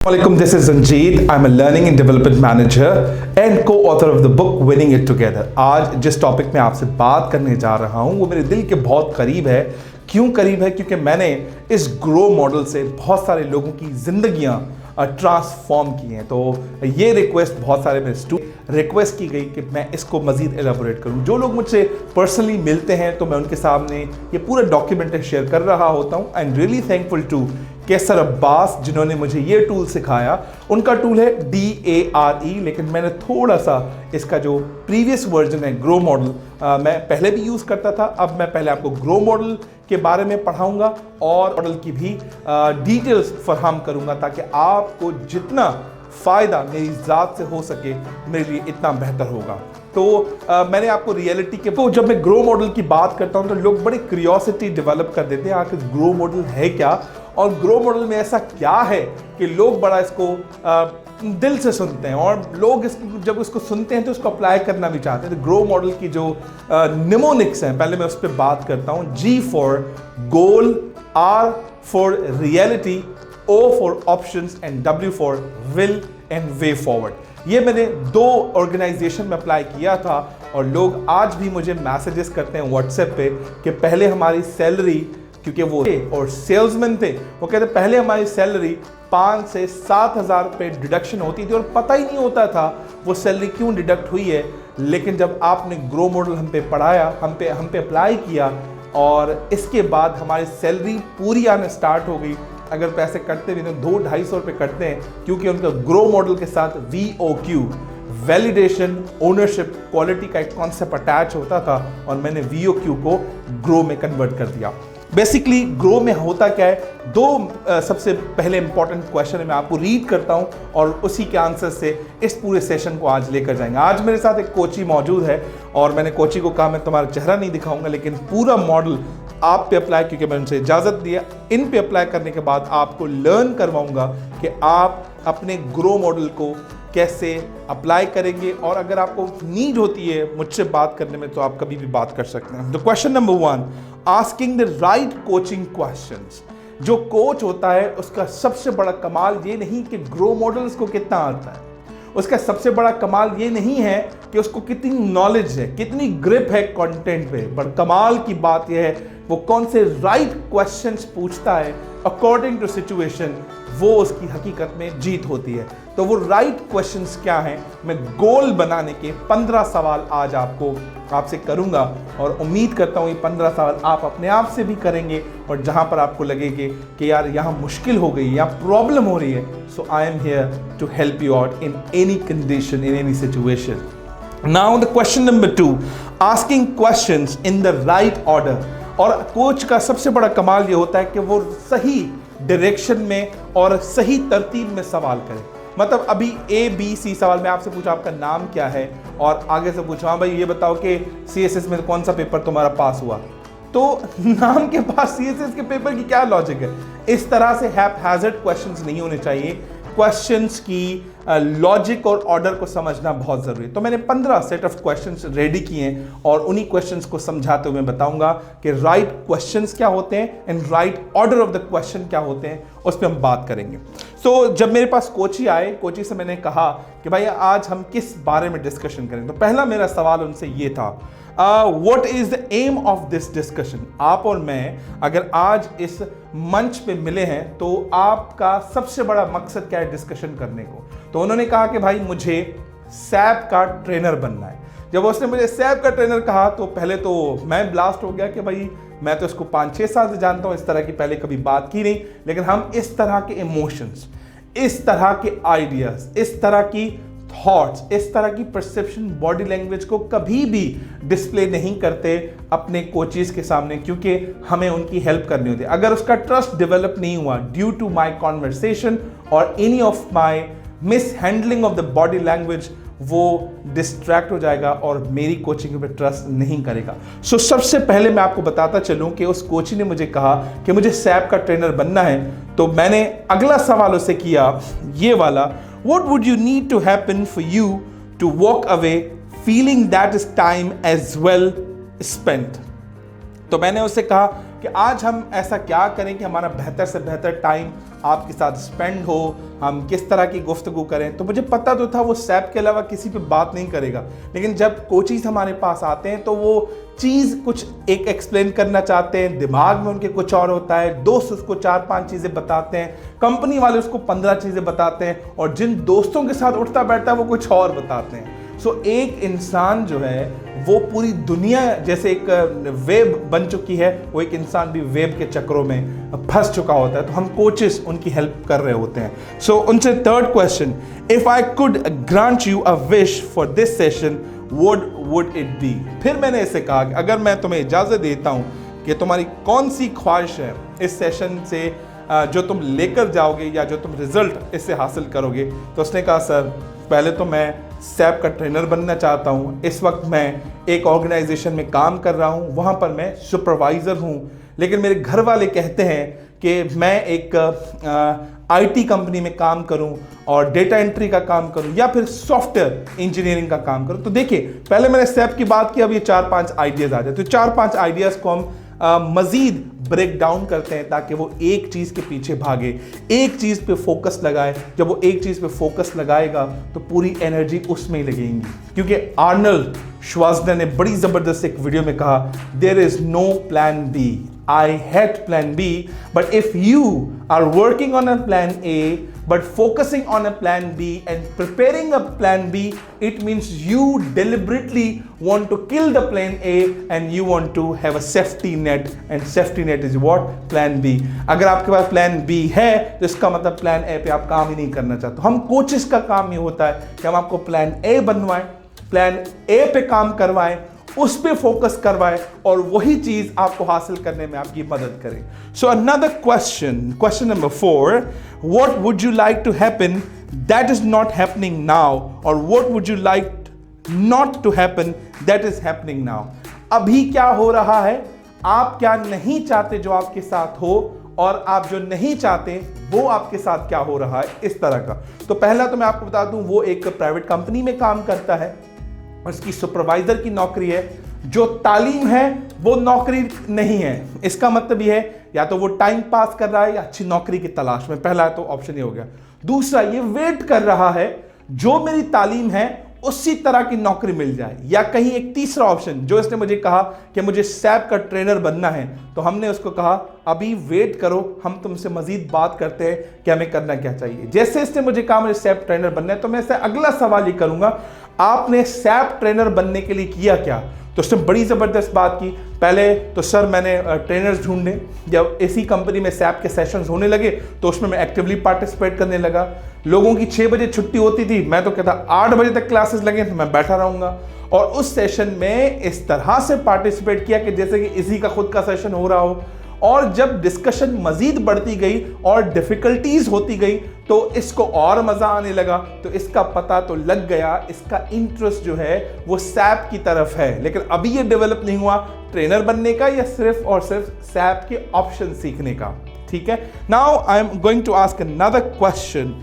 Assalamualaikum, this is Ranjit. I'm a learning and development manager and co-author of the book Winning It Together. आज जिस topic में आपसे बात करने जा रहा हूँ वो मेरे दिल के बहुत करीब है। क्यों करीब है? क्योंकि मैंने इस ग्रो मॉडल से बहुत सारे लोगों की जिंदगियाँ ट्रांसफॉर्म की हैं। तो ये रिक्वेस्ट बहुत सारे मेरे स्टूडेंट रिक्वेस्ट की गई कि मैं इसको मज़ीद एलाबोरेट करूं। जो लोग मुझसे पर्सनली मिलते हैं तो मैं उनके सामने ये पूरा डॉक्यूमेंट शेयर कर रहा होता हूं। I am really thankful to Qaiser Abbas जिन्होंने मुझे ये टूल सिखाया। उनका टूल है DARE, लेकिन मैंने थोड़ा सा इसका जो प्रीवियस वर्जन है ग्रो मॉडल मैं पहले भी यूज़ करता था। अब मैं पहले आपको ग्रो मॉडल के बारे में पढ़ाऊंगा और मॉडल की भी डिटेल्स फराहम करूंगा ताकि आपको जितना फ़ायदा मेरी ज़ात से हो सके मेरे लिए इतना बेहतर होगा। तो मैंने आपको रियलिटी के तो जब मैं ग्रो मॉडल की बात करता हूं तो लोग बड़ी क्यूरियोसिटी डेवलप कर देते हैं आखिर ग्रो मॉडल है क्या और ग्रो मॉडल में ऐसा क्या है कि लोग बड़ा इसको दिल से सुनते हैं और लोग जब इसको सुनते हैं तो उसको अप्लाई करना भी चाहते हैं। तो ग्रो मॉडल की जो निमोनिक्स हैं पहले मैं उस पर बात करता हूँ। G for goal, R for reality, O for options and W for will and way forward. ये मैंने 2 ऑर्गेनाइजेशन में अप्लाई किया था और लोग आज भी मुझे मैसेजेस करते हैं व्हाट्सएप पे कि पहले हमारी सैलरी, क्योंकि वो थे और सेल्समैन थे, वो कहते पहले हमारी सैलरी 5 से 7 हज़ार रुपये डिडक्शन होती थी और पता ही नहीं होता था वो सैलरी क्यों डिडक्ट हुई है। लेकिन जब आपने ग्रो मॉडल हम पे पढ़ाया, हम पे अप्लाई किया और इसके बाद हमारी सैलरी पूरी आने स्टार्ट हो गई। अगर पैसे कटते भी तो 200-250 रुपये कटते हैं क्योंकि उनका ग्रो मॉडल के साथ VOQ वैलिडेशन, ओनरशिप, क्वालिटी का एक कॉन्सेप्ट अटैच होता था और मैंने VOQ को ग्रो में कन्वर्ट कर दिया। बेसिकली ग्रो में होता क्या है, 2 सबसे पहले इंपॉर्टेंट क्वेश्चन है, मैं आपको रीड करता हूं और उसी के आंसर से इस पूरे सेशन को आज लेकर जाएंगे। आज मेरे साथ एक कोची मौजूद है और मैंने कोची को कहा मैं तुम्हारा चेहरा नहीं दिखाऊंगा लेकिन पूरा मॉडल आप पे अप्लाई, क्योंकि मैंने उनसे इजाज़त दिया, इन पे अप्लाई करने के बाद आपको लर्न करवाऊंगा कि आप अपने ग्रो मॉडल को कैसे अप्लाई करेंगे। और अगर आपको नीड होती है मुझसे बात करने में तो आप कभी भी बात कर सकते हैं। तो question number 1, asking the right coaching questions. जो कोच होता है उसका सबसे बड़ा कमाल ये नहीं कि ग्रो मॉडल्स को कितना आता है, उसका सबसे बड़ा कमाल ये नहीं है कि उसको कितनी नॉलेज है, कितनी ग्रिप है कंटेंट पे, बट कमाल की बात यह है वो कौन से राइट क्वेश्चंस पूछता है अकॉर्डिंग टू सिचुएशन, वो उसकी हकीकत में जीत होती है। तो वो राइट क्वेश्चंस क्या हैं, मैं गोल बनाने के 15 सवाल आज आपसे करूंगा और उम्मीद करता हूं ये 15 सवाल आप अपने आप से भी करेंगे और जहां पर आपको लगेगे कि यार यहां मुश्किल हो गई या प्रॉब्लम हो रही है, so I am here to help you out in any condition, in any situation. Now the question number 2, asking questions in the right order. और कोच का सबसे बड़ा कमाल ये होता है कि वो सही डायरेक्शन में और सही तरतीब में सवाल करें। मतलब अभी ABC सवाल में आपसे पूछा आपका नाम क्या है और आगे से पूछा हाँ भाई ये बताओ कि CSS में कौन सा पेपर तुम्हारा पास हुआ, तो नाम के पास CSS के पेपर की क्या लॉजिक है। इस तरह से हैप्पैज़ार्ड क्वेश्चंस नहीं होने चाहिए। क्वेश्चंस की लॉजिक और ऑर्डर को समझना बहुत ज़रूरी है। तो मैंने 15 सेट ऑफ क्वेश्चंस रेडी किए हैं और उन्हीं क्वेश्चंस को समझाते हुए मैं बताऊंगा कि राइट क्वेश्चंस क्या होते हैं and right order of the question क्या होते हैं, उस पर हम बात करेंगे। तो जब मेरे पास कोची आए, कोची से मैंने कहा कि भाई आज हम किस बारे में डिस्कशन करें, तो पहला मेरा सवाल उनसे ये था, what is the aim of this discussion. आप और मैं अगर आज इस मंच पे मिले हैं तो आपका सबसे बड़ा मकसद क्या है डिस्कशन करने को। तो उन्होंने कहा कि भाई मुझे सैप का ट्रेनर बनना है। जब उसने मुझे सैप का ट्रेनर कहा तो पहले तो मैं ब्लास्ट हो गया कि भाई मैं तो इसको 5-6 साल से जानता हूं, इस तरह की पहले कभी बात की नहीं, लेकिन हम इस तरह के इमोशंस, इस तरह के आइडियाज, इस तरह की थॉट्स, इस तरह की परसेप्शन, बॉडी लैंग्वेज को कभी भी डिस्प्ले नहीं करते अपने कोचेस के सामने, क्योंकि हमें उनकी हेल्प करनी होती है। अगर उसका ट्रस्ट डेवलप नहीं हुआ ड्यू टू माय कॉन्वर्सेशन और any of my miss handling of the body language, वो डिस्ट्रैक्ट हो जाएगा और मेरी कोचिंग पे ट्रस्ट नहीं करेगा। सो सबसे पहले मैं आपको बताता चलूं कि उस कोच ने मुझे कहा कि मुझे सैप का ट्रेनर बनना है, तो मैंने अगला सवाल उससे किया ये वाला, what would you need to happen for you to walk away feeling that is time as well spent। तो मैंने उससे कहा कि आज हम ऐसा क्या करें कि हमारा बेहतर से बेहतर टाइम आपके साथ स्पेंड हो, हम किस तरह की गुफ्तगू करें। तो मुझे पता तो था वो सैप के अलावा किसी पे बात नहीं करेगा, लेकिन जब कोचेस हमारे पास आते हैं तो वो चीज़ कुछ एक एक्सप्लेन करना चाहते हैं, दिमाग में उनके कुछ और होता है, दोस्त उसको 4-5 चीज़ें बताते हैं, कंपनी वाले उसको 15 चीज़ें बताते हैं, और जिन दोस्तों के साथ उठता बैठता है वो कुछ और बताते हैं। सो एक इंसान जो है वो पूरी दुनिया जैसे एक वेब बन चुकी है, वो एक इंसान भी वेब के चक्रों में फंस चुका होता है, तो हम कोचेस उनकी हेल्प कर रहे होते हैं। सो उनसे third question, if I could grant you a wish for this session would it be. फिर मैंने ऐसे कहा कि अगर मैं तुम्हें इजाज़त देता हूँ कि तुम्हारी कौन सी ख्वाहिश है इस सेशन से जो तुम लेकर जाओगे या जो तुम रिजल्ट इससे हासिल करोगे, तो उसने कहा सर पहले तो मैं सैप का ट्रेनर बनना चाहता हूँ। इस वक्त मैं एक ऑर्गेनाइजेशन में काम कर रहा हूँ, वहाँ पर मैं सुपरवाइज़र हूँ, लेकिन मेरे घर वाले कहते हैं कि मैं एक आईटी कंपनी में काम करूं और डेटा एंट्री का काम करूं या फिर सॉफ्टवेयर इंजीनियरिंग का काम करूं। तो देखिए पहले मैंने सैप की बात की, अब ये 4-5 आइडियाज़ आ जाए, तो 4-5 आइडियाज़ को हम मज़ीद ब्रेक डाउन करते हैं ताकि वो एक चीज़ के पीछे भागे, एक चीज़ पे फोकस लगाए। जब वो एक चीज़ पे फोकस लगाएगा तो पूरी एनर्जी उसमें ही लगेगी, क्योंकि आर्नल्ड श्वार्ज़नेगर ने बड़ी ज़बरदस्त एक वीडियो में कहा, there is no plan B, I had plan B, but if you are working on a plan A but focusing on a plan B and preparing a plan B, it means you deliberately want to kill the plan A and you want to have a safety net, and safety net is what? Plan B. अगर आपके पास plan B है तो इसका मतलब plan A पे आप काम ही नहीं करना चाहते। हम कोचेस का काम ये होता है कि हम आपको plan A बनवाएं, plan A पे काम करवाएं, उस पे फोकस करवाए और वही चीज आपको हासिल करने में आपकी मदद करें। So another question number 4, what would you like to happen that is not happening now, और what would you like not to happen that is happening now. अभी क्या हो रहा है, आप क्या नहीं चाहते जो आपके साथ हो, और आप जो नहीं चाहते वो आपके साथ क्या हो रहा है, इस तरह का। तो पहला तो मैं आपको बता दूं, वो एक प्राइवेट कंपनी में काम करता है, उसकी सुपरवाइजर की नौकरी है। जो तालीम है वो नौकरी नहीं है, इसका मतलब ये है या तो वो टाइम पास कर रहा है या अच्छी नौकरी की तलाश में। पहला तो ऑप्शन ये हो गया। दूसरा, ये वेट कर रहा है जो मेरी तालीम है उसी तरह की नौकरी मिल जाए, या कहीं एक तीसरा ऑप्शन, जो इसने मुझे कहा कि मुझे सैप का ट्रेनर बनना है, तो हमने उसको कहा अभी वेट करो, हम तुमसे मजीद बात करते हैं कि हमें करना क्या चाहिए। जैसे इसने मुझे कहा मुझे सैप ट्रेनर बनना है, तो मैं इससे अगला सवाल ये करूंगा, आपने सैप ट्रेनर बनने के लिए किया क्या? तो उसने बड़ी ज़बरदस्त बात की। पहले तो सर मैंने ट्रेनर्स ढूंढे, जब इसी कंपनी में सैप के सेशंस होने लगे तो उसमें मैं एक्टिवली पार्टिसिपेट करने लगा। लोगों की 6 बजे छुट्टी होती थी, मैं तो कहता 8 बजे तक क्लासेस लगे तो मैं बैठा रहूँगा, और उस सेशन में इस तरह से पार्टिसिपेट किया कि जैसे कि इसी का खुद का सेशन हो रहा हो। और जब डिस्कशन मजीद बढ़ती गई और डिफ़िकल्टीज होती गई तो इसको और मज़ा आने लगा, तो इसका पता तो लग गया, इसका इंटरेस्ट जो है वो सैप की तरफ है। लेकिन अभी ये डेवलप नहीं हुआ ट्रेनर बनने का या सिर्फ और सिर्फ सैप के ऑप्शन सीखने का। ठीक है, now I am going to ask another question,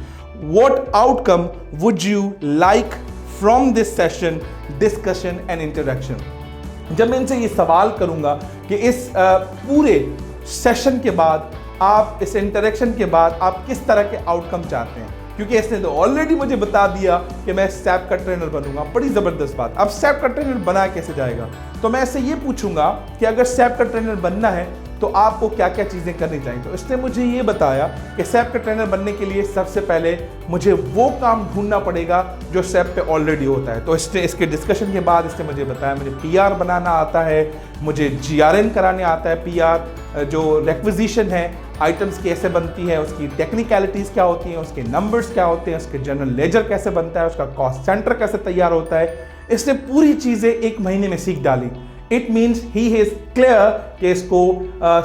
what outcome would you like from this session, discussion and interaction. जब मैं इनसे ये सवाल करूंगा कि इस पूरे सेशन के बाद, आप इस इंटरेक्शन के बाद आप किस तरह के आउटकम चाहते हैं, क्योंकि इसने तो ऑलरेडी मुझे बता दिया कि मैं सैप का ट्रेनर बनूंगा, बड़ी ज़बरदस्त बात। अब सैप का ट्रेनर बना कैसे जाएगा, तो मैं इससे ये पूछूंगा कि अगर सैप का ट्रेनर बनना है तो आपको क्या क्या चीज़ें करनी चाहिए। तो इसने मुझे ये बताया कि सैप का ट्रेनर बनने के लिए सबसे पहले मुझे वो काम ढूंढना पड़ेगा जो सैप पे ऑलरेडी होता है। तो इसके डिस्कशन के बाद इसने मुझे बताया मुझे पीआर बनाना आता है, मुझे जीआरएन कराने आता है, पीआर जो रिक्विजिशन है, आइटम्स कैसे बनती है, उसकी टेक्निकलिटीज़ क्या होती हैं, उसके नंबर्स क्या होते हैं, उसके जनरल लेजर कैसे बनता है, उसका कॉस्ट सेंटर कैसे तैयार होता है। इसने पूरी चीज़ें 1 महीने में सीख डाली। It means he is clear कि इसको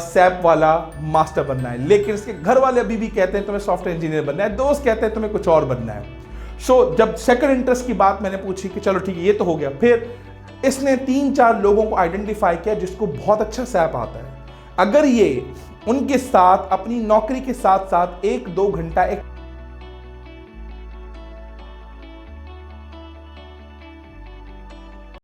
सैप वाला मास्टर बनना है, लेकिन इसके घर वाले अभी भी कहते हैं तुम्हें सॉफ्टवेयर इंजीनियर बनना है, दोस्त कहते हैं तुम्हें कुछ और बनना है। सो जब सेकंड इंटरेस्ट की बात मैंने पूछी कि चलो ठीक है ये तो हो गया, फिर इसने 3-4 लोगों को आइडेंटिफाई किया जिसको बहुत अच्छा सैप आता है। अगर ये उनके साथ अपनी नौकरी के साथ साथ 1-2 घंटा एक